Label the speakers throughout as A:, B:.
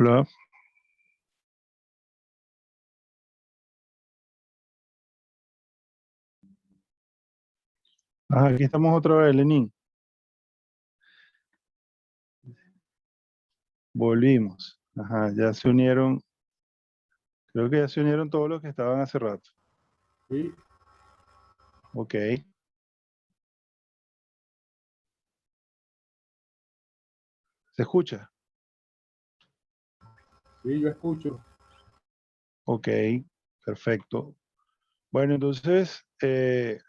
A: Hola. Aquí estamos otra vez, Lenín. Volvimos. Ya se unieron, creo que ya se unieron todos los que estaban hace rato.
B: Sí,
A: Ok. ¿Se escucha?
B: sí, yo escucho.
A: Ok, perfecto. Bueno, entonces, quiero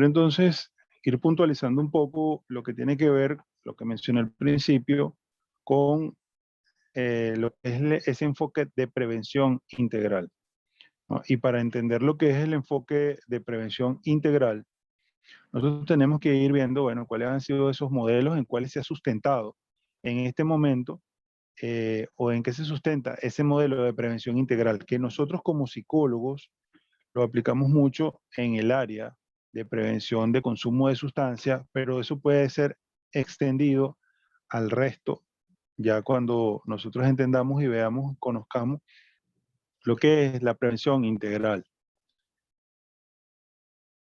A: entonces ir puntualizando un poco lo que tiene que ver, lo que mencioné al principio, con lo que es ese enfoque de prevención integral, ¿no? Y para entender lo que es el enfoque de prevención integral, nosotros tenemos que ir viendo, bueno, cuáles han sido esos modelos, en cuáles se ha sustentado en este momento, o en qué se sustenta ese modelo de prevención integral, que nosotros como psicólogos lo aplicamos mucho en el área de prevención de consumo de sustancias, pero eso puede ser extendido al resto, ya cuando nosotros entendamos y veamos, conozcamos lo que es la prevención integral.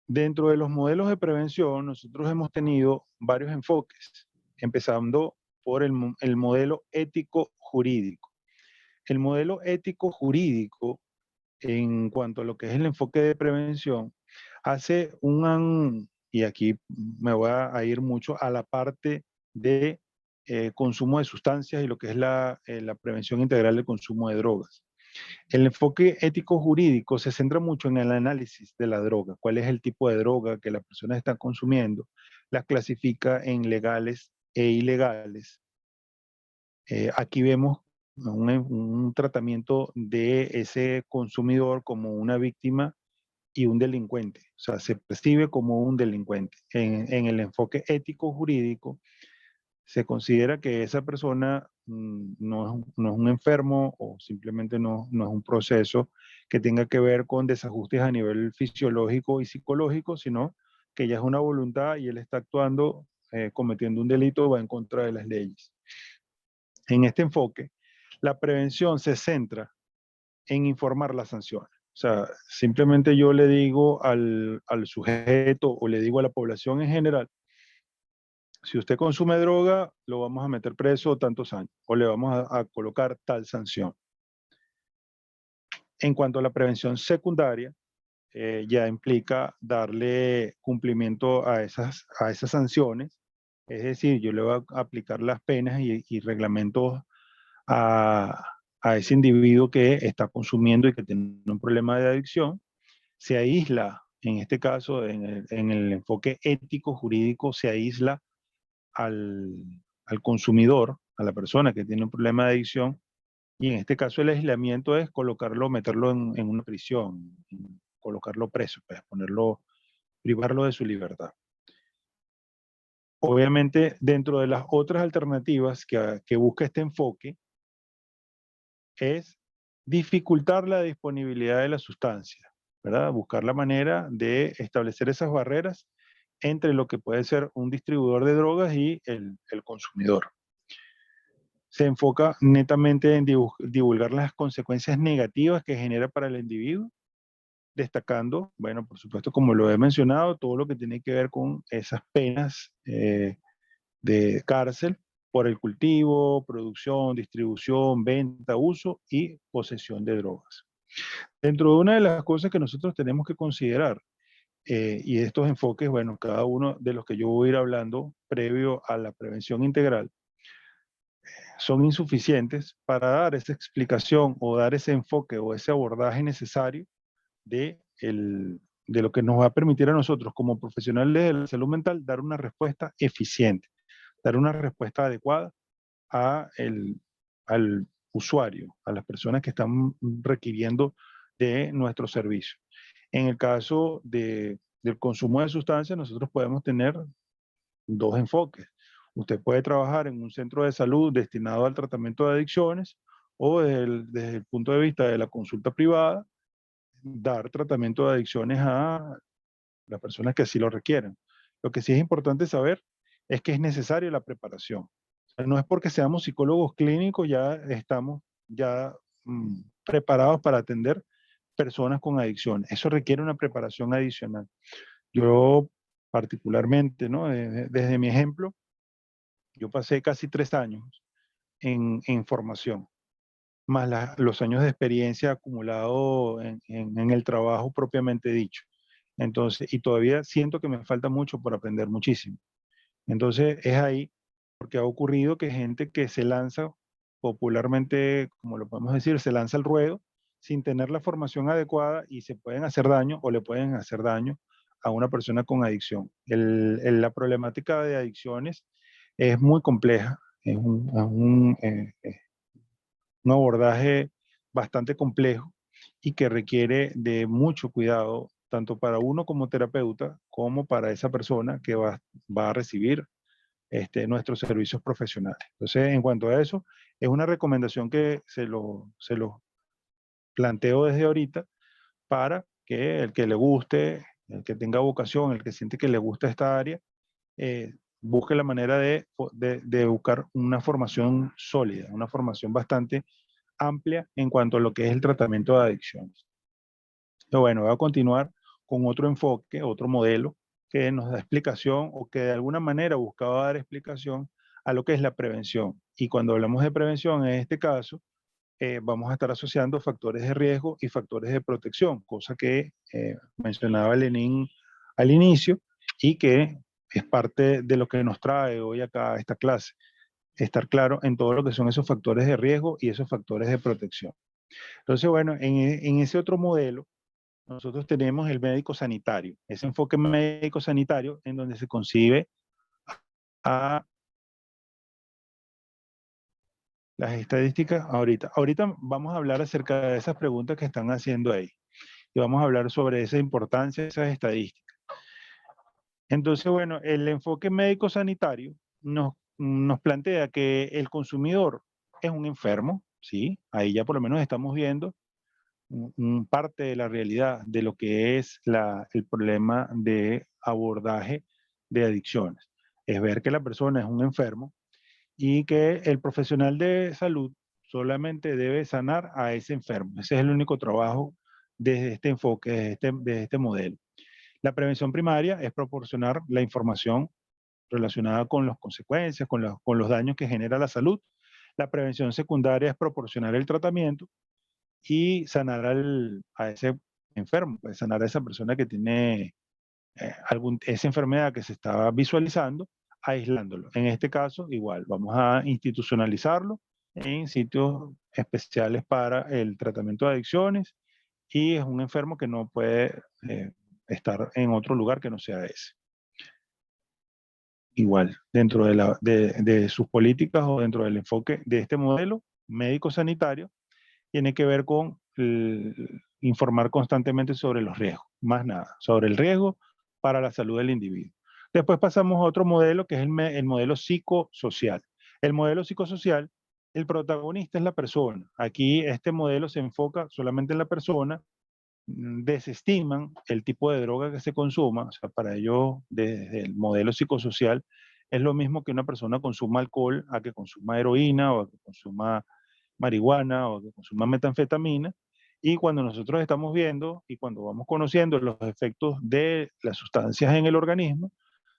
A: Dentro de los modelos de prevención, nosotros hemos tenido varios enfoques, empezando por el modelo ético-jurídico. El modelo ético-jurídico, en cuanto a lo que es el enfoque de prevención, hace y aquí me voy a ir mucho a la parte de consumo de sustancias y lo que es la prevención integral del consumo de drogas. El enfoque ético-jurídico se centra mucho en el análisis de la droga, cuál es el tipo de droga que las personas están consumiendo, las clasifica en legales e ilegales. Aquí vemos un tratamiento de ese consumidor como una víctima y un delincuente, o sea, se percibe como un delincuente. En el enfoque ético-jurídico, se considera que esa persona no es un enfermo o simplemente no es un proceso que tenga que ver con desajustes a nivel fisiológico y psicológico, sino que ya es una voluntad y él está actuando, cometiendo un delito, va en contra de las leyes. En este enfoque, la prevención se centra en informar las sanciones. O sea, simplemente yo le digo al sujeto o le digo a la población en general, si usted consume droga, lo vamos a meter preso tantos años o le vamos a colocar tal sanción. En cuanto a la prevención secundaria, ya implica darle cumplimiento a esas sanciones, es decir, yo le voy a aplicar las penas y reglamentos a, a ese individuo que está consumiendo y que tiene un problema de adicción, se aísla, en este caso, en el enfoque ético jurídico, se aísla al, al consumidor, a la persona que tiene un problema de adicción, y en este caso el aislamiento es colocarlo, meterlo en una prisión, colocarlo preso, pues, privarlo de su libertad. Obviamente, dentro de las otras alternativas que busca este enfoque, es dificultar la disponibilidad de la sustancia, ¿verdad? Buscar la manera de establecer esas barreras entre lo que puede ser un distribuidor de drogas y el consumidor. Se enfoca netamente en divulgar las consecuencias negativas que genera para el individuo, destacando, bueno, por supuesto, como lo he mencionado, todo lo que tiene que ver con esas penas de cárcel por el cultivo, producción, distribución, venta, uso y posesión de drogas. Dentro de una de las cosas que nosotros tenemos que considerar, y estos enfoques, bueno, cada uno de los que yo voy a ir hablando previo a la prevención integral, son insuficientes para dar esa explicación o dar ese enfoque o ese abordaje necesario de, de lo que nos va a permitir a nosotros como profesionales de la salud mental dar una respuesta eficiente, dar una respuesta adecuada al usuario, a las personas que están requiriendo de nuestro servicio. En el caso del consumo de sustancias, nosotros podemos tener dos enfoques. Usted puede trabajar en un centro de salud destinado al tratamiento de adicciones o desde el punto de vista de la consulta privada, dar tratamiento de adicciones a las personas que así lo requieren. Lo que sí es importante saber es que es necesaria la preparación. O No es porque seamos psicólogos clínicos, ya estamos ya preparados para atender personas con adicción. Eso requiere una preparación adicional. Yo particularmente, ¿no? Desde mi ejemplo, yo pasé casi 3 años en formación, más los años de experiencia acumulado en el trabajo propiamente dicho. Entonces, y todavía siento que me falta mucho por aprender muchísimo. Entonces, es ahí porque ha ocurrido que gente que se lanza popularmente, como lo podemos decir, se lanza al ruedo sin tener la formación adecuada y se pueden hacer daño o le pueden hacer daño a una persona con adicción. La problemática de adicciones es muy compleja, es un abordaje bastante complejo y que requiere de mucho cuidado, tanto para uno como terapeuta, como para esa persona que va a recibir nuestros servicios profesionales. Entonces, en cuanto a eso, es una recomendación que se lo planteo desde ahorita para que el que le guste, el que tenga vocación, el que siente que le gusta esta área, busque la manera de buscar una formación sólida, una formación bastante amplia en cuanto a lo que es el tratamiento de adicciones. Pero bueno, voy a continuar con otro enfoque, otro modelo que nos da explicación o que de alguna manera buscaba dar explicación a lo que es la prevención. Y cuando hablamos de prevención, en este caso, vamos a estar asociando factores de riesgo y factores de protección, cosa que mencionaba Lenín al inicio y que es parte de lo que nos trae hoy acá a esta clase, estar claro en todo lo que son esos factores de riesgo y esos factores de protección. Entonces, bueno, en ese otro modelo, nosotros tenemos el médico sanitario, ese enfoque médico sanitario en donde se concibe a las estadísticas ahorita. Ahorita vamos a hablar acerca de esas preguntas que están haciendo ahí y vamos a hablar sobre esa importancia de esas estadísticas. Entonces, bueno, el enfoque médico sanitario nos plantea que el consumidor es un enfermo, ¿sí? Ahí ya por lo menos estamos viendo parte de la realidad de lo que es el problema de abordaje de adicciones. Es ver que la persona es un enfermo y que el profesional de salud solamente debe sanar a ese enfermo. Ese es el único trabajo desde este enfoque, desde este modelo. La prevención primaria es proporcionar la información relacionada con las consecuencias, con los daños que genera la salud. La prevención secundaria es proporcionar el tratamiento y sanar a ese enfermo, pues sanar a esa persona que tiene esa enfermedad que se estaba visualizando, aislándolo. En este caso, igual, vamos a institucionalizarlo en sitios especiales para el tratamiento de adicciones y es un enfermo que no puede estar en otro lugar que no sea ese. Igual, dentro de sus políticas o dentro del enfoque de este modelo médico-sanitario, tiene que ver con informar constantemente sobre los riesgos, más nada, sobre el riesgo para la salud del individuo. Después pasamos a otro modelo que es el modelo psicosocial. El modelo psicosocial, el protagonista es la persona. Aquí este modelo se enfoca solamente en la persona, desestiman el tipo de droga que se consuma, o sea, para ellos desde el modelo psicosocial es lo mismo que una persona consuma alcohol a que consuma heroína o a que consuma marihuana o que consuma metanfetamina. Y cuando nosotros estamos viendo y cuando vamos conociendo los efectos de las sustancias en el organismo,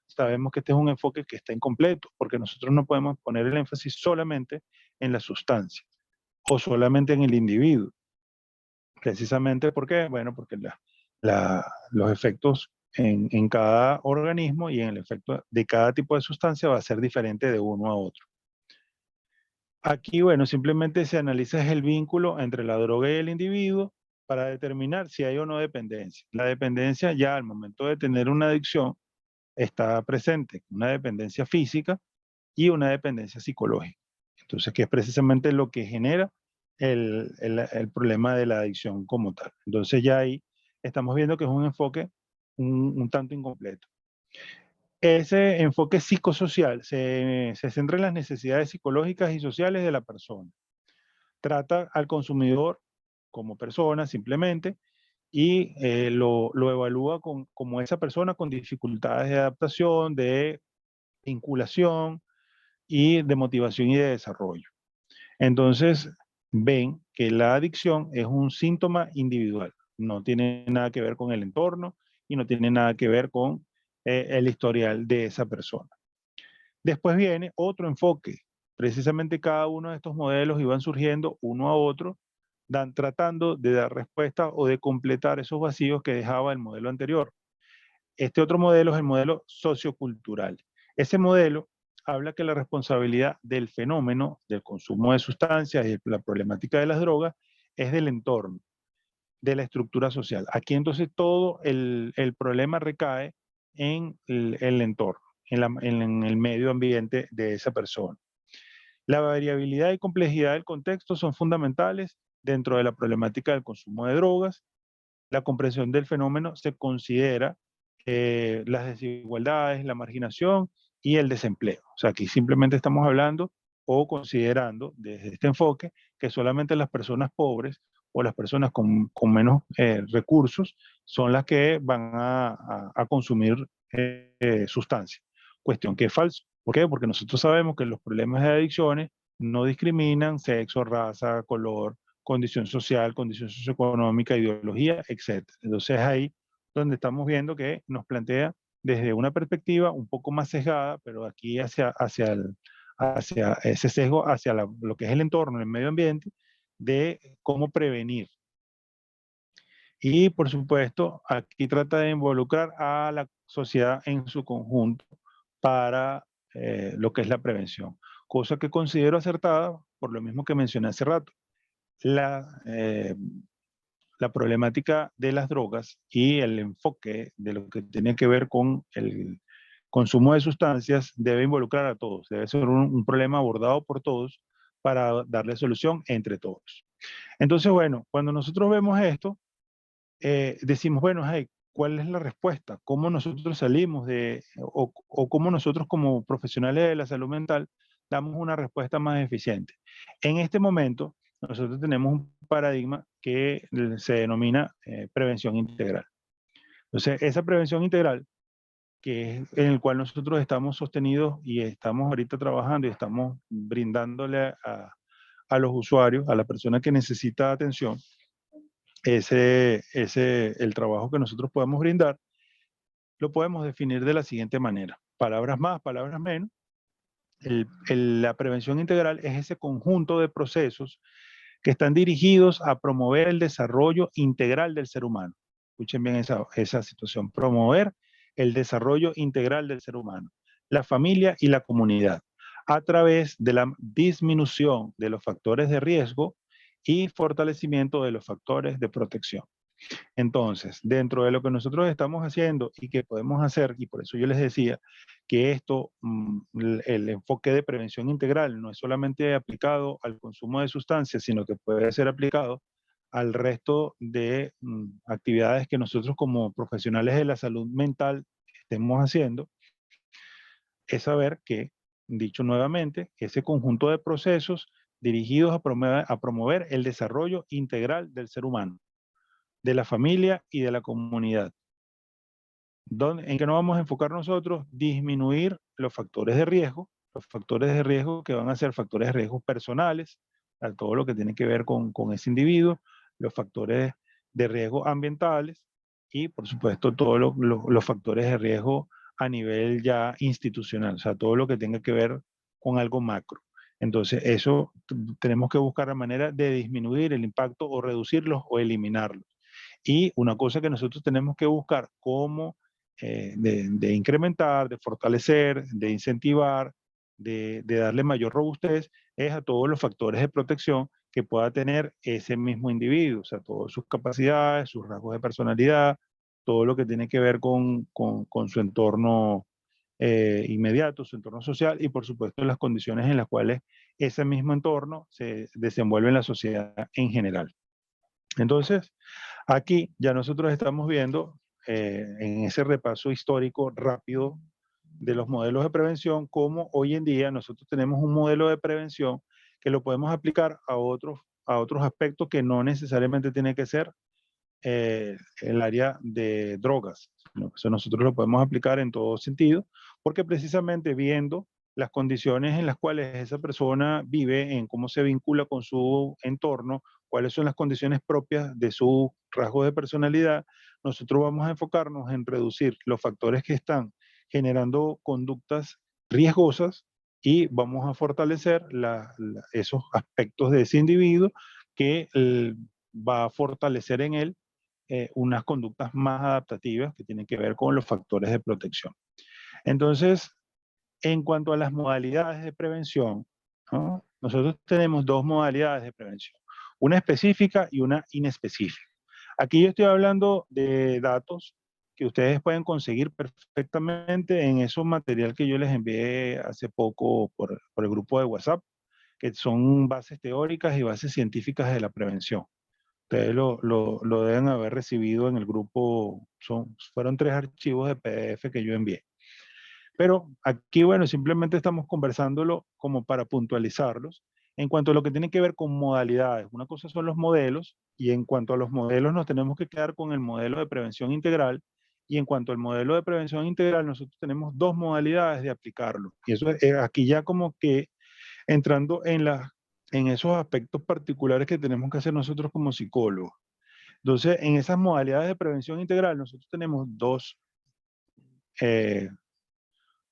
A: sabemos que este es un enfoque que está incompleto, porque nosotros no podemos poner el énfasis solamente en la sustancia o solamente en el individuo. Precisamente porque, bueno, porque los efectos en cada organismo y en el efecto de cada tipo de sustancia va a ser diferente de uno a otro. Aquí, bueno, simplemente se analiza el vínculo entre la droga y el individuo para determinar si hay o no dependencia. La dependencia ya al momento de tener una adicción está presente, una dependencia física y una dependencia psicológica. Entonces, que es precisamente lo que genera el problema de la adicción como tal. Entonces ya ahí estamos viendo que es un enfoque un tanto incompleto. Ese enfoque psicosocial se centra en las necesidades psicológicas y sociales de la persona. Trata al consumidor como persona simplemente y lo evalúa como esa persona con dificultades de adaptación, de vinculación, y de motivación y de desarrollo. Entonces, ven que la adicción es un síntoma individual, no tiene nada que ver con el entorno y no tiene nada que ver con el historial de esa persona. Después viene otro enfoque. Precisamente cada uno de estos modelos iban surgiendo uno a otro, tratando de dar respuesta o de completar esos vacíos que dejaba el modelo anterior. Este otro modelo es el modelo sociocultural. Ese modelo habla que la responsabilidad del fenómeno del consumo de sustancias y la problemática de las drogas es del entorno, de la estructura social. Aquí entonces todo el problema recae en el entorno, en el medio ambiente de esa persona. La variabilidad y complejidad del contexto son fundamentales dentro de la problemática del consumo de drogas. La comprensión del fenómeno se considera las desigualdades, la marginación y el desempleo. O sea, aquí simplemente estamos hablando o considerando desde este enfoque que solamente las personas pobres o las personas con menos recursos son las que van a consumir sustancias. Cuestión que es falso. ¿Por qué? Porque nosotros sabemos que los problemas de adicciones no discriminan sexo, raza, color, condición social, condición socioeconómica, ideología, etc. Entonces ahí donde estamos viendo que nos plantea desde una perspectiva un poco más sesgada, pero aquí hacia ese sesgo, hacia lo que es el entorno, el medio ambiente, de cómo prevenir. Y por supuesto, aquí trata de involucrar a la sociedad en su conjunto para lo que es la prevención, cosa que considero acertada por lo mismo que mencioné hace rato. La, eh, la problemática de las drogas y el enfoque de lo que tiene que ver con el consumo de sustancias debe involucrar a todos, debe ser un problema abordado por todos para darle solución entre todos. Entonces, bueno, cuando nosotros vemos esto, decimos, bueno, hey, ¿cuál es la respuesta? ¿Cómo nosotros salimos o cómo nosotros como profesionales de la salud mental damos una respuesta más eficiente? En este momento, nosotros tenemos un paradigma que se denomina prevención integral. Entonces, esa prevención integral, que es en el cual nosotros estamos sostenidos y estamos ahorita trabajando y estamos brindándole a los usuarios, a la persona que necesita atención, el trabajo que nosotros podemos brindar, lo podemos definir de la siguiente manera. Palabras más, palabras menos. La prevención integral es ese conjunto de procesos que están dirigidos a promover el desarrollo integral del ser humano. Escuchen bien esa situación. Promover el desarrollo integral del ser humano, la familia y la comunidad, a través de la disminución de los factores de riesgo y fortalecimiento de los factores de protección. Entonces, dentro de lo que nosotros estamos haciendo y que podemos hacer, y por eso yo les decía que esto, el enfoque de prevención integral no es solamente aplicado al consumo de sustancias, sino que puede ser aplicado al resto de actividades que nosotros como profesionales de la salud mental estemos haciendo, es saber que, dicho nuevamente, ese conjunto de procesos dirigidos a promover el desarrollo integral del ser humano, de la familia y de la comunidad. ¿En qué nos vamos a enfocar nosotros? Disminuir los factores de riesgo que van a ser factores de riesgo personales, a todo lo que tiene que ver con ese individuo, los factores de riesgo ambientales y, por supuesto, todos los factores de riesgo a nivel ya institucional, o sea, todo lo que tenga que ver con algo macro. Entonces, eso tenemos que buscar la manera de disminuir el impacto o reducirlos o eliminarlos. Y una cosa que nosotros tenemos que buscar cómo de incrementar, de fortalecer, de incentivar, de darle mayor robustez, es a todos los factores de protección que pueda tener ese mismo individuo, o sea, todas sus capacidades, sus rasgos de personalidad, todo lo que tiene que ver con su entorno inmediato, su entorno social y por supuesto las condiciones en las cuales ese mismo entorno se desenvuelve en la sociedad en general. Entonces, aquí ya nosotros estamos viendo en ese repaso histórico rápido de los modelos de prevención, cómo hoy en día nosotros tenemos un modelo de prevención que lo podemos aplicar a otros aspectos que no necesariamente tiene que ser el área de drogas, sino que eso nosotros lo podemos aplicar en todo sentido, porque precisamente viendo las condiciones en las cuales esa persona vive, en cómo se vincula con su entorno, cuáles son las condiciones propias de su rasgo de personalidad, nosotros vamos a enfocarnos en reducir los factores que están generando conductas riesgosas y vamos a fortalecer esos aspectos de ese individuo que va a fortalecer en él unas conductas más adaptativas que tienen que ver con los factores de protección. Entonces, en cuanto a las modalidades de prevención, ¿no? Nosotros tenemos dos modalidades de prevención, una específica y una inespecífica. Aquí yo estoy hablando de datos que ustedes pueden conseguir perfectamente en esos material que yo les envié hace poco por el grupo de WhatsApp, que son bases teóricas y bases científicas de la prevención. Ustedes lo deben haber recibido en el grupo, fueron 3 archivos de PDF que yo envié. Pero aquí, bueno, simplemente estamos conversándolo como para puntualizarlos. En cuanto a lo que tiene que ver con modalidades, una cosa son los modelos, y en cuanto a los modelos nos tenemos que quedar con el modelo de prevención integral, y en cuanto al modelo de prevención integral, nosotros tenemos dos modalidades de aplicarlo. Y eso es aquí ya como que entrando en esos aspectos particulares que tenemos que hacer nosotros como psicólogos. Entonces, en esas modalidades de prevención integral, nosotros tenemos eh,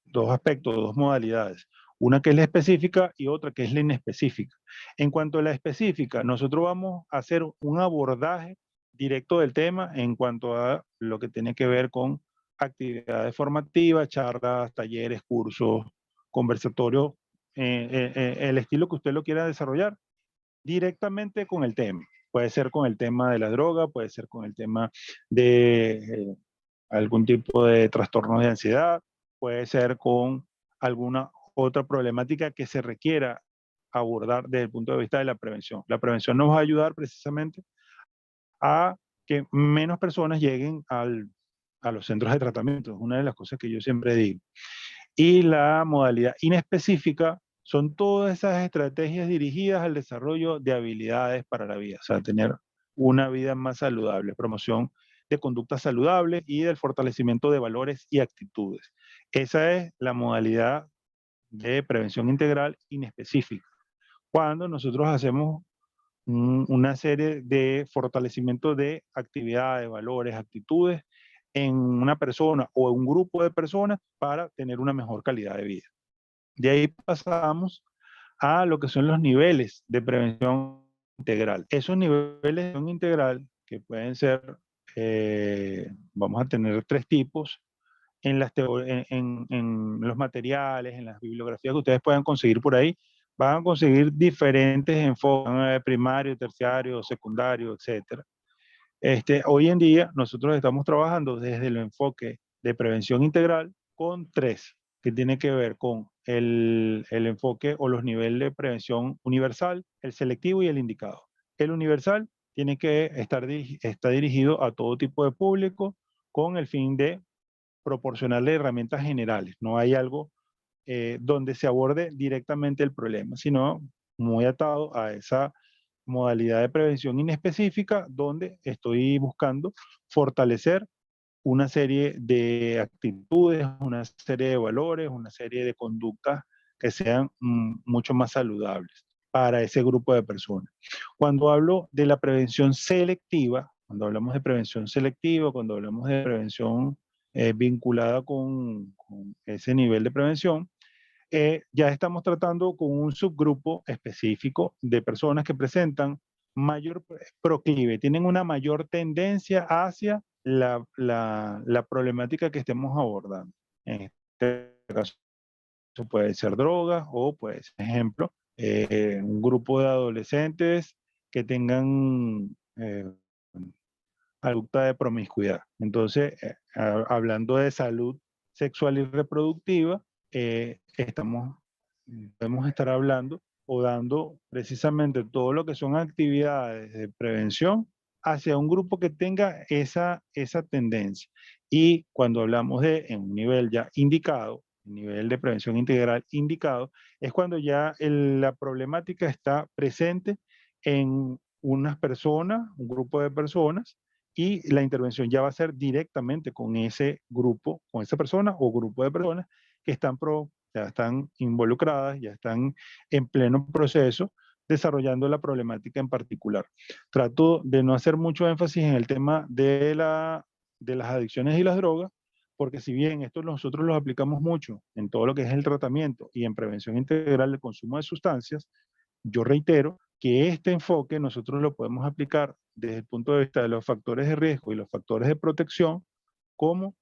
A: dos aspectos, dos modalidades. Una que es la específica y otra que es la inespecífica. En cuanto a la específica, nosotros vamos a hacer un abordaje directo del tema en cuanto a lo que tiene que ver con actividades formativas, charlas, talleres, cursos, conversatorios, el estilo que usted lo quiera desarrollar directamente con el tema. Puede ser con el tema de la droga, puede ser con el tema de algún tipo de trastorno de ansiedad, puede ser con alguna otra problemática que se requiera abordar desde el punto de vista de la prevención. La prevención nos va a ayudar precisamente a que menos personas lleguen a los centros de tratamiento, es una de las cosas que yo siempre digo. Y la modalidad inespecífica son todas esas estrategias dirigidas al desarrollo de habilidades para la vida, o sea, tener una vida más saludable, promoción de conductas saludables y del fortalecimiento de valores y actitudes. Esa es la modalidad de prevención integral inespecífica. Cuando nosotros hacemos una serie de fortalecimiento de actividades, valores, actitudes en una persona o un grupo de personas para tener una mejor calidad de vida. De ahí pasamos a lo que son los niveles de prevención integral. Esos niveles de prevención integral, que pueden ser, vamos a tener 3 tipos, en los materiales, en las bibliografías que ustedes puedan conseguir por ahí, van a conseguir diferentes enfoques, primario, terciario, secundario, etc. Hoy en día nosotros estamos trabajando desde el enfoque de prevención integral con 3, que tiene que ver con el enfoque o los niveles de prevención universal, el selectivo y el indicado. El universal tiene que está dirigido a todo tipo de público con el fin de proporcionarle herramientas generales. No hay algo donde se aborde directamente el problema, sino muy atado a esa modalidad de prevención inespecífica donde estoy buscando fortalecer una serie de actitudes, una serie de valores, una serie de conductas que sean mucho más saludables para ese grupo de personas. Cuando hablo de la prevención selectiva, cuando hablamos de prevención selectiva, cuando hablamos de prevención vinculada con ese nivel de prevención, ya estamos tratando con un subgrupo específico de personas que presentan mayor proclive, tienen una mayor tendencia hacia la problemática que estemos abordando. En este caso puede ser drogas o puede ser, ejemplo, un grupo de adolescentes que tengan conducta de promiscuidad. Entonces, hablando de salud sexual y reproductiva, podemos estar hablando o dando precisamente todo lo que son actividades de prevención hacia un grupo que tenga esa tendencia. Y cuando hablamos de en un nivel ya indicado, nivel de prevención integral indicado, es cuando ya la problemática está presente en unas personas, un grupo de personas, y la intervención ya va a ser directamente con ese grupo, con esa persona o grupo de personas que están ya están involucradas, ya están en pleno proceso desarrollando la problemática en particular. Trato de no hacer mucho énfasis en el tema de las adicciones y las drogas, porque si bien esto nosotros lo aplicamos mucho en todo lo que es el tratamiento y en prevención integral del consumo de sustancias, yo reitero que este enfoque nosotros lo podemos aplicar desde el punto de vista de los factores de riesgo y los factores de protección como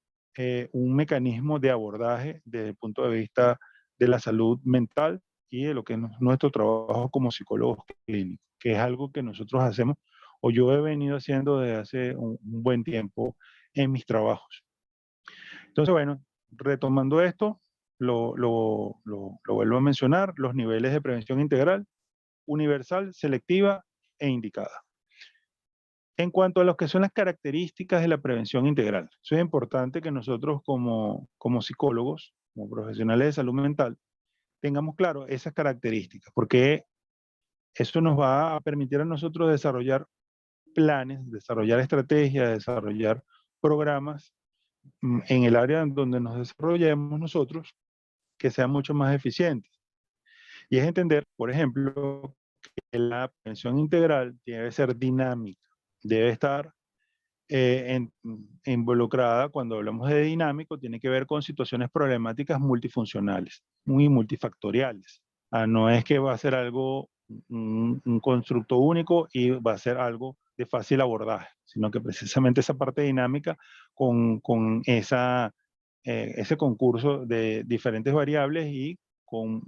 A: un mecanismo de abordaje desde el punto de vista de la salud mental y de lo que es nuestro trabajo como psicólogos clínicos, que es algo que nosotros hacemos o yo he venido haciendo desde hace un buen tiempo en mis trabajos. Entonces, bueno, retomando esto, lo vuelvo a mencionar, los niveles de prevención integral, universal, selectiva e indicada. En cuanto a lo que son las características de la prevención integral, eso es importante que nosotros como psicólogos, como profesionales de salud mental, tengamos claro esas características, porque eso nos va a permitir a nosotros desarrollar planes, desarrollar estrategias, desarrollar programas en el área en donde nos desarrollemos nosotros que sean mucho más eficientes. Y es entender, por ejemplo, que la prevención integral debe ser dinámica, debe estar involucrada, cuando hablamos de dinámico, tiene que ver con situaciones problemáticas multifuncionales, muy multifactoriales. No es que va a ser algo, un constructo único y va a ser algo de fácil abordaje, sino que precisamente esa parte dinámica con ese concurso de diferentes variables y con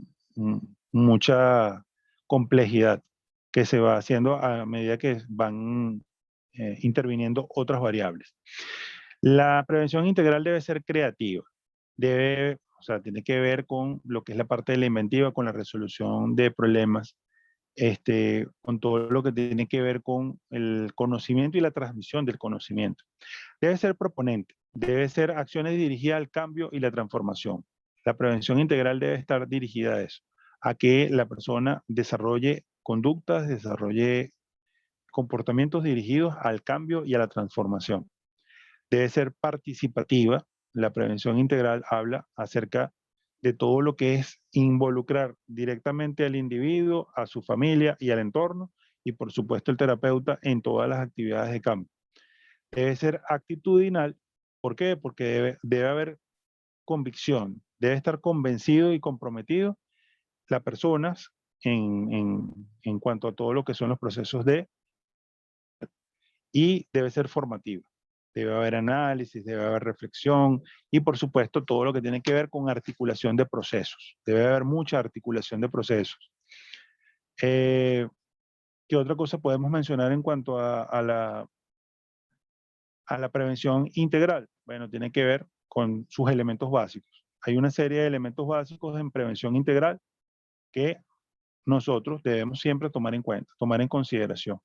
A: mucha complejidad que se va haciendo a medida que van interviniendo otras variables. La prevención integral debe ser creativa, o sea, tiene que ver con lo que es la parte de la inventiva, con la resolución de problemas, con todo lo que tiene que ver con el conocimiento y la transmisión del conocimiento. Debe ser proponente, debe ser acciones dirigidas al cambio y la transformación. La prevención integral debe estar dirigida a eso, a que la persona desarrolle conductas, desarrolle comportamientos dirigidos al cambio y a la transformación. Debe ser participativa. La prevención integral habla acerca de todo lo que es involucrar directamente al individuo, a su familia y al entorno, y por supuesto el terapeuta en todas las actividades de cambio. Debe ser actitudinal. ¿Por qué? Porque debe haber convicción, debe estar convencido y comprometido las personas en cuanto a todo lo que son los procesos y debe ser formativa. Debe haber análisis, debe haber reflexión y por supuesto todo lo que tiene que ver con articulación de procesos. Debe haber mucha articulación de procesos. ¿Qué otra cosa podemos mencionar en cuanto a la prevención integral? Bueno, tiene que ver con sus elementos básicos. Hay una serie de elementos básicos en prevención integral que nosotros debemos siempre tomar en cuenta, tomar en consideración.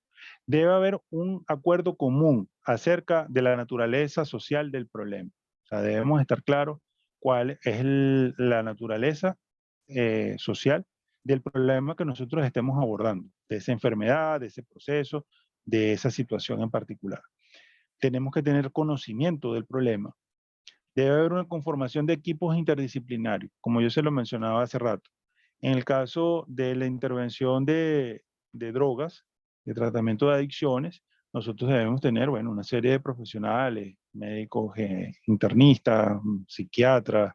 A: Debe haber un acuerdo común acerca de la naturaleza social del problema. O sea, debemos estar claros cuál es la naturaleza social del problema que nosotros estemos abordando, de esa enfermedad, de ese proceso, de esa situación en particular. Tenemos que tener conocimiento del problema. Debe haber una conformación de equipos interdisciplinarios, como yo se lo mencionaba hace rato. En el caso de la intervención de drogas, de tratamiento de adicciones, nosotros debemos tener, bueno, una serie de profesionales, médicos, internistas, psiquiatras,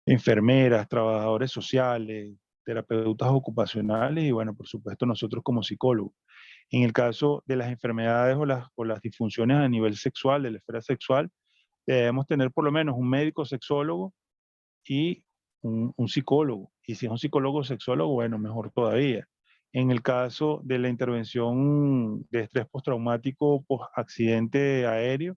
A: enfermeras, trabajadores sociales, terapeutas ocupacionales y, bueno, por supuesto, nosotros como psicólogos. En el caso de las enfermedades o las disfunciones a nivel sexual, de la esfera sexual, debemos tener por lo menos un médico sexólogo y un psicólogo. Y si es un psicólogo sexólogo, bueno, mejor todavía. En el caso de la intervención de estrés postraumático post accidente aéreo,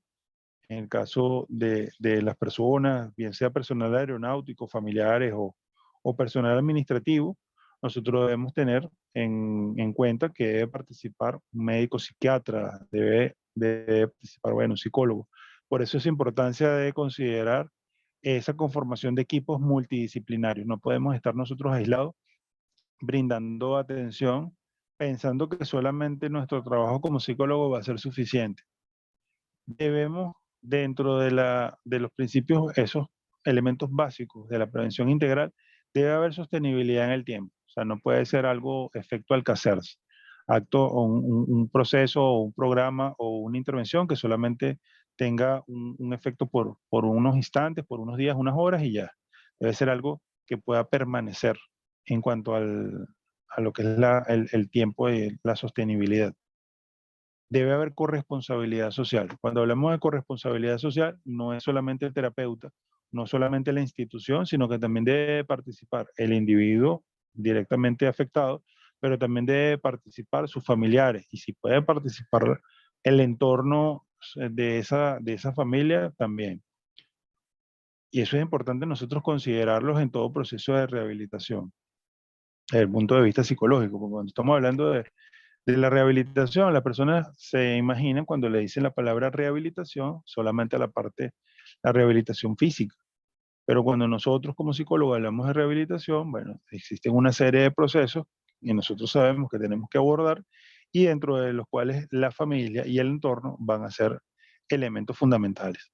A: en el caso de las personas, bien sea personal aeronáutico, familiares o personal administrativo, nosotros debemos tener en cuenta que debe participar un médico psiquiatra, debe participar, bueno, un psicólogo. Por eso es importancia de considerar esa conformación de equipos multidisciplinarios. No podemos estar nosotros aislados brindando atención pensando que solamente nuestro trabajo como psicólogo va a ser suficiente. Debemos, dentro de los principios, esos elementos básicos de la prevención integral, debe haber sostenibilidad en el tiempo. O sea, no puede ser algo efecto Alcacerse, acto o un proceso o un programa o una intervención que solamente tenga un efecto por unos instantes, por unos días, unas horas y ya. Debe ser algo que pueda permanecer en cuanto a lo que es el tiempo y la sostenibilidad. Debe haber corresponsabilidad social. Cuando hablamos de corresponsabilidad social, no es solamente el terapeuta, no solamente la institución, sino que también debe participar el individuo directamente afectado, pero también debe participar sus familiares. Y si puede participar el entorno de esa familia, también. Y eso es importante nosotros considerarlos en todo proceso de rehabilitación, desde el punto de vista psicológico, porque cuando estamos hablando de la rehabilitación, las personas se imaginan cuando le dicen la palabra rehabilitación solamente la parte, la rehabilitación física. Pero cuando nosotros como psicólogos hablamos de rehabilitación, bueno, existen una serie de procesos y nosotros sabemos que tenemos que abordar y dentro de los cuales la familia y el entorno van a ser elementos fundamentales.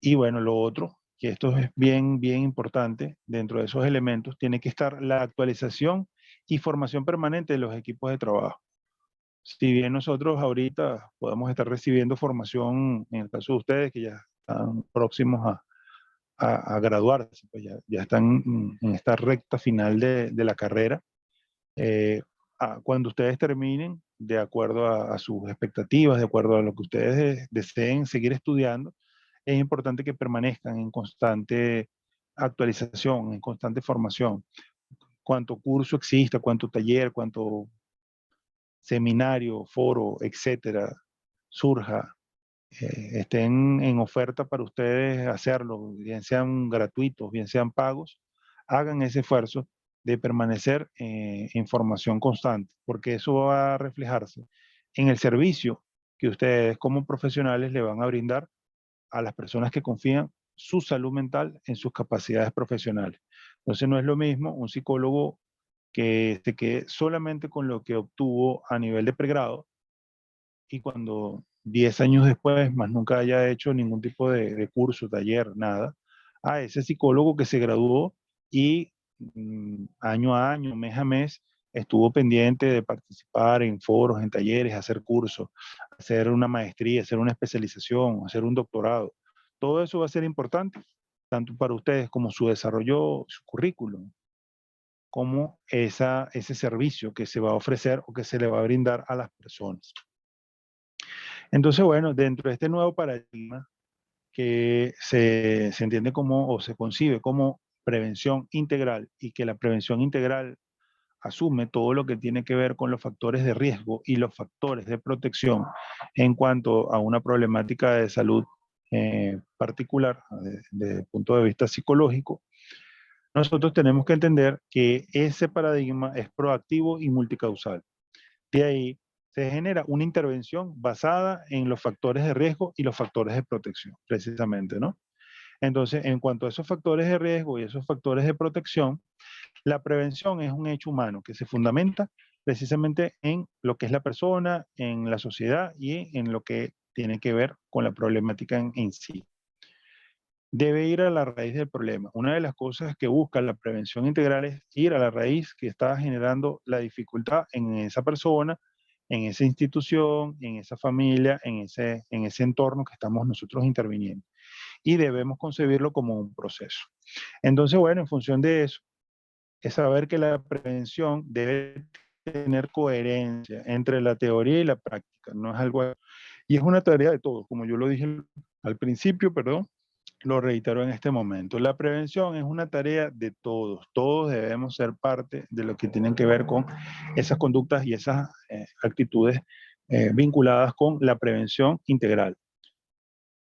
A: Y bueno, lo otro, que esto es bien, bien importante, dentro de esos elementos tiene que estar la actualización y formación permanente de los equipos de trabajo. Si bien nosotros ahorita podemos estar recibiendo formación, en el caso de ustedes que ya están próximos a graduarse, pues ya están en esta recta final de la carrera, eh, cuando ustedes terminen, de acuerdo a sus expectativas, de acuerdo a lo que ustedes deseen seguir estudiando, es importante que permanezcan en constante actualización, en constante formación. Cuánto curso exista, cuánto taller, cuánto seminario, foro, etcétera, surja, estén en oferta para ustedes hacerlo, bien sean gratuitos, bien sean pagos, hagan ese esfuerzo de permanecer en formación constante, porque eso va a reflejarse en el servicio que ustedes como profesionales le van a brindar a las personas que confían su salud mental en sus capacidades profesionales. Entonces no es lo mismo un psicólogo que se quede solamente con lo que obtuvo a nivel de pregrado y cuando 10 años después más nunca haya hecho ningún tipo de curso, taller, nada, a ese psicólogo que se graduó y año a año, mes a mes, estuvo pendiente de participar en foros, en talleres, hacer cursos, hacer una maestría, hacer una especialización, hacer un doctorado. Todo eso va a ser importante, tanto para ustedes como su desarrollo, su currículum, como ese servicio que se va a ofrecer o que se le va a brindar a las personas. Entonces, bueno, dentro de este nuevo paradigma que se entiende como o se concibe como prevención integral y que la prevención integral asume todo lo que tiene que ver con los factores de riesgo y los factores de protección en cuanto a una problemática de salud particular desde el punto de vista psicológico, nosotros tenemos que entender que ese paradigma es proactivo y multicausal. De ahí se genera una intervención basada en los factores de riesgo y los factores de protección, precisamente, ¿no? Entonces, en cuanto a esos factores de riesgo y esos factores de protección, la prevención es un hecho humano que se fundamenta precisamente en lo que es la persona, en la sociedad y en lo que tiene que ver con la problemática en sí. Debe ir a la raíz del problema. Una de las cosas que busca la prevención integral es ir a la raíz que está generando la dificultad en esa persona, en esa institución, en esa familia, en ese entorno que estamos nosotros interviniendo. Y debemos concebirlo como un proceso. Entonces, bueno, en función de eso, es saber que la prevención debe tener coherencia entre la teoría y la práctica. No es algo... Y es una tarea de todos, como yo lo dije al principio, perdón, lo reitero en este momento. La prevención es una tarea de todos. Todos debemos ser parte de lo que tienen que ver con esas conductas y esas actitudes vinculadas con la prevención integral,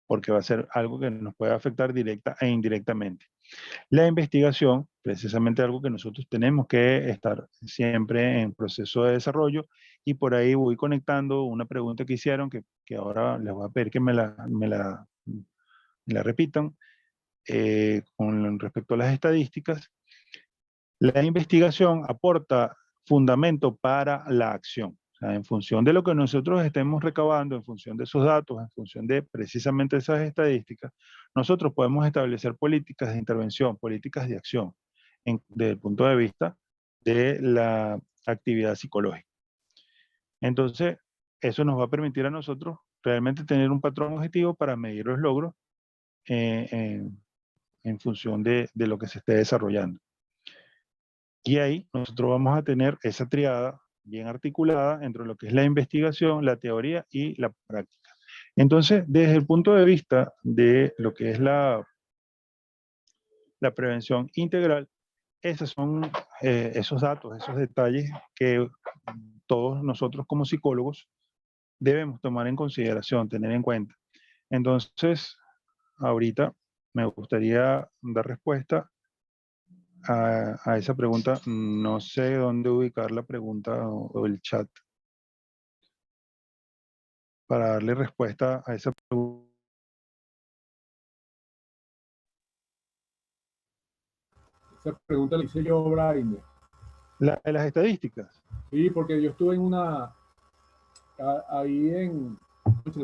A: porque va a ser algo que nos puede afectar directa e indirectamente. La investigación, precisamente algo que nosotros tenemos que estar siempre en proceso de desarrollo, y por ahí voy conectando una pregunta que hicieron, que ahora les voy a pedir que me la repitan, con respecto a las estadísticas. La investigación aporta fundamento para la acción. sea, en función de lo que nosotros estemos recabando, en función de esos datos, en función de precisamente esas estadísticas, nosotros podemos establecer políticas de intervención, políticas de acción, desde el punto de vista de la actividad psicológica. Entonces, eso nos va a permitir a nosotros realmente tener un patrón objetivo para medir los logros eh, en, en función de lo que se esté desarrollando. Y ahí nosotros vamos a tener esa triada bien articulada entre lo que es la investigación, la teoría y la práctica. Entonces, desde el punto de vista de lo que es la prevención integral, esos son esos datos, esos detalles que todos nosotros como psicólogos debemos tomar en consideración, tener en cuenta. Entonces, ahorita me gustaría dar respuesta a esa pregunta. No sé dónde ubicar la pregunta o el chat para darle respuesta a esa pregunta.
B: Esa pregunta la hice yo, Brian.
A: De las estadísticas.
B: Sí, porque yo estuve en ahí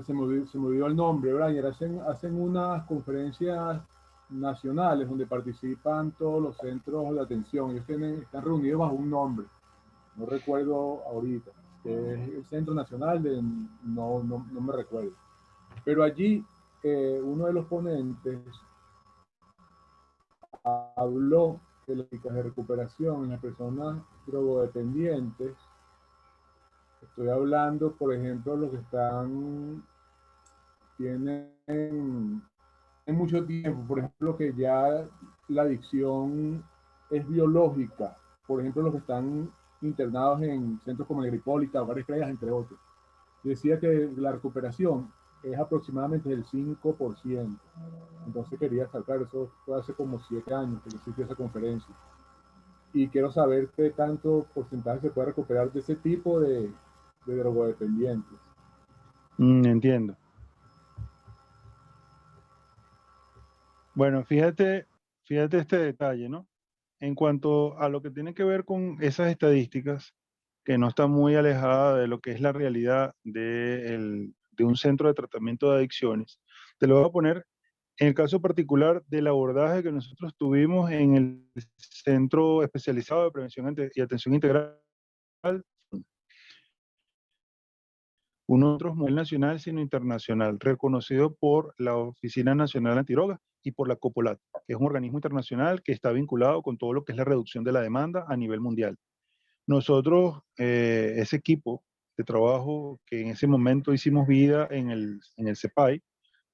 B: se me olvidó el nombre, Brian. Hacen unas conferencias nacionales donde participan todos los centros de atención. Ellos están reunidos bajo un nombre, no recuerdo ahorita, que es el Centro Nacional no me recuerdo. Pero allí uno de los ponentes habló de las técnicas de recuperación en las personas drogodependientes. Estoy hablando, por ejemplo, los que tienen mucho tiempo, por ejemplo, que ya la adicción es biológica, por ejemplo, los que están internados en centros como Agripólita, Hogares Estrellas, entre otros. Decía que la recuperación es aproximadamente del 5%. Entonces quería sacar, eso fue hace como 7 años que existió esa conferencia. Y quiero saber qué tanto porcentaje se puede recuperar de ese tipo de drogodependientes.
A: Entiendo. Bueno, fíjate este detalle, ¿no? En cuanto a lo que tiene que ver con esas estadísticas, que no está muy alejada de lo que es la realidad de un centro de tratamiento de adicciones, te lo voy a poner en el caso particular del abordaje que nosotros tuvimos en el Centro Especializado de Prevención y Atención Integral, un otro nivel nacional, sino internacional, reconocido por la Oficina Nacional Antidrogas y por la COPOLAT, que es un organismo internacional que está vinculado con todo lo que es la reducción de la demanda a nivel mundial. Nosotros, ese equipo de trabajo que en ese momento hicimos vida en el CEPAI,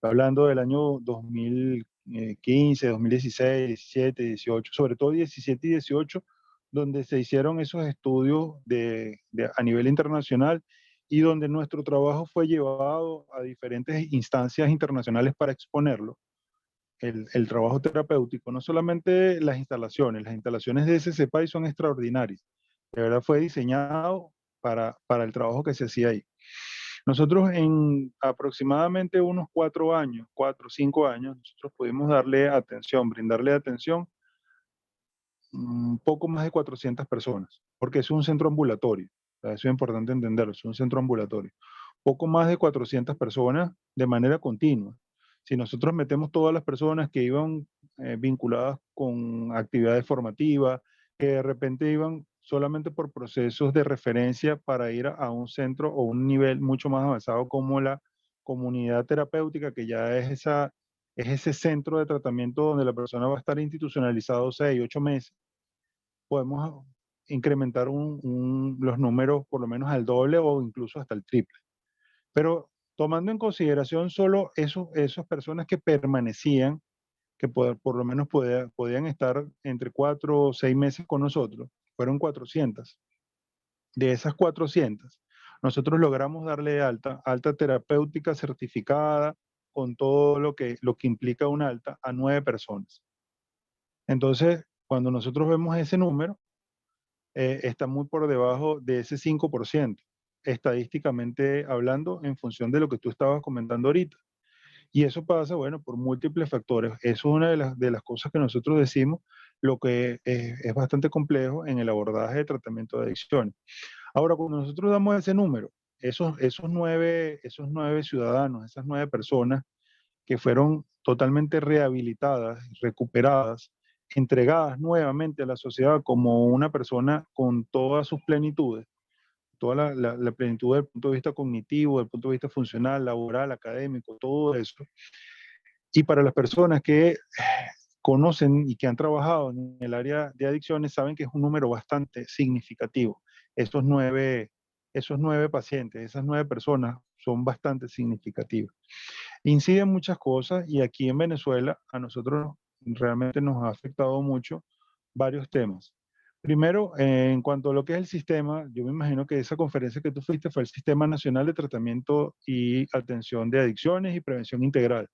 A: hablando del año 2015, 2016, 17, 18, sobre todo 17 y 18, donde se hicieron esos estudios a nivel internacional y donde nuestro trabajo fue llevado a diferentes instancias internacionales para exponerlo. El trabajo terapéutico, no solamente las instalaciones de ese CEPAI son extraordinarias. De verdad fue diseñado para el trabajo que se hacía ahí. Nosotros en aproximadamente unos 4 años, 4 o 5 años, nosotros pudimos brindarle atención un poco más de 400 personas, porque es un centro ambulatorio. O sea, eso es importante entenderlo, es un centro ambulatorio. Poco más de 400 personas de manera continua. Si nosotros metemos todas las personas que iban vinculadas con actividades formativas, que de repente iban solamente por procesos de referencia para ir a un centro o un nivel mucho más avanzado como la comunidad terapéutica, que ya es ese centro de tratamiento donde la persona va a estar institucionalizado 6, 8 meses, podemos incrementar los números por lo menos al doble o incluso hasta el triple. Pero tomando en consideración solo esas personas que permanecían, que por lo menos podían estar entre 4 o 6 meses con nosotros, fueron 400. De esas 400, nosotros logramos darle alta terapéutica certificada, con todo lo que implica un alta, a 9 personas. Entonces, cuando nosotros vemos ese número, está muy por debajo de ese 5%, estadísticamente hablando, en función de lo que tú estabas comentando ahorita. Y eso pasa, bueno, por múltiples factores. Eso es una de las cosas que nosotros decimos, lo que es bastante complejo en el abordaje de tratamiento de adicciones. Ahora, cuando nosotros damos ese número, esos nueve ciudadanos, esas 9 personas que fueron totalmente rehabilitadas, recuperadas, entregadas nuevamente a la sociedad como una persona con todas sus plenitudes, toda la plenitud del punto de vista cognitivo, del punto de vista funcional, laboral, académico, todo eso. Y para las personas que conocen y que han trabajado en el área de adicciones, saben que es un número bastante significativo. Esos nueve pacientes, esas 9 personas son bastante significativas. Inciden muchas cosas y aquí en Venezuela a nosotros realmente nos ha afectado mucho varios temas. Primero, en cuanto a lo que es el sistema, yo me imagino que esa conferencia que tú fuiste fue el Sistema Nacional de Tratamiento y Atención de Adicciones y Prevención Integral,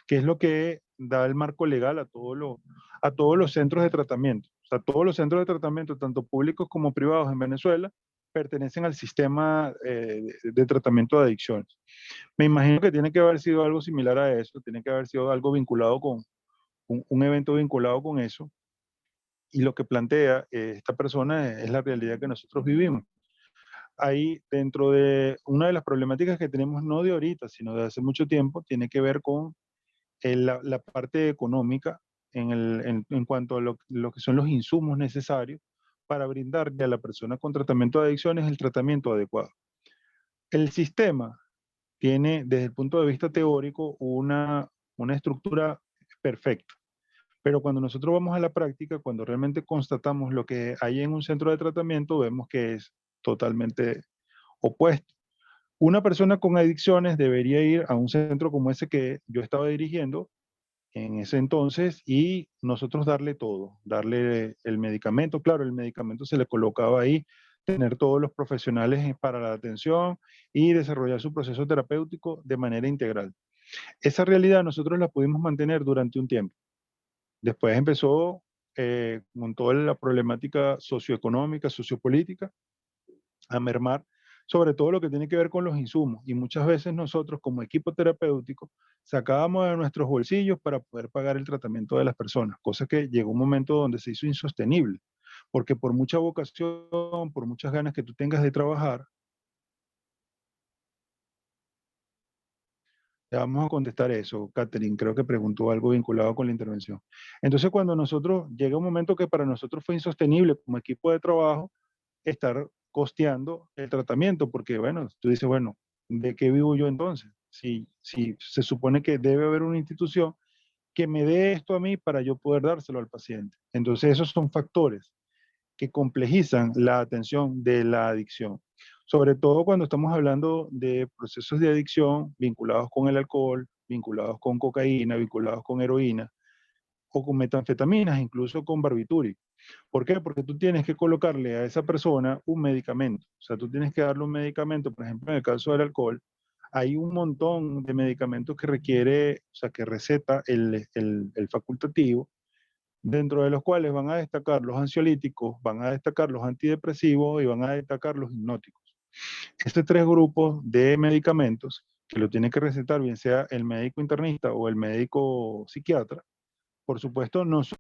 A: que es lo que da el marco legal a todos los centros de tratamiento. O sea, todos los centros de tratamiento, tanto públicos como privados en Venezuela, pertenecen al sistema de tratamiento de adicciones. Me imagino que tiene que haber sido algo similar a eso, tiene que haber sido algo vinculado con un evento vinculado con eso. Y lo que plantea esta persona es la realidad que nosotros vivimos. Ahí, dentro de una de las problemáticas que tenemos, no de ahorita, sino de hace mucho tiempo, tiene que ver con la parte económica en cuanto a lo que son los insumos necesarios para brindarle a la persona con tratamiento de adicciones el tratamiento adecuado. El sistema tiene, desde el punto de vista teórico, una estructura perfecta. Pero cuando nosotros vamos a la práctica, cuando realmente constatamos lo que hay en un centro de tratamiento, vemos que es totalmente opuesto. Una persona con adicciones debería ir a un centro como ese que yo estaba dirigiendo en ese entonces y nosotros darle todo, darle el medicamento. Claro, el medicamento se le colocaba ahí, tener todos los profesionales para la atención y desarrollar su proceso terapéutico de manera integral. Esa realidad nosotros la pudimos mantener durante un tiempo. Después empezó con toda la problemática socioeconómica, sociopolítica, a mermar, sobre todo lo que tiene que ver con los insumos. Y muchas veces nosotros como equipo terapéutico sacábamos de nuestros bolsillos para poder pagar el tratamiento de las personas, cosa que llegó un momento donde se hizo insostenible, porque por mucha vocación, por muchas ganas que tú tengas de trabajar, ya vamos a contestar eso. Catherine creo que preguntó algo vinculado con la intervención. Entonces, cuando nosotros, llega un momento que para nosotros fue insostenible como equipo de trabajo estar costeando el tratamiento, porque bueno, tú dices, bueno, ¿de qué vivo yo entonces? Si se supone que debe haber una institución que me dé esto a mí para yo poder dárselo al paciente. Entonces, esos son factores que complejizan la atención de la adicción. Sobre todo cuando estamos hablando de procesos de adicción vinculados con el alcohol, vinculados con cocaína, vinculados con heroína o con metanfetaminas, incluso con barbitúricos. ¿Por qué? Porque tú tienes que colocarle a esa persona un medicamento. O sea, tú tienes que darle un medicamento, por ejemplo, en el caso del alcohol, hay un montón de medicamentos que requiere, o sea, que receta el facultativo, dentro de los cuales van a destacar los ansiolíticos, van a destacar los antidepresivos y van a destacar los hipnóticos. Estos 3 grupos de medicamentos que lo tiene que recetar bien sea el médico internista o el médico psiquiatra, por supuesto no son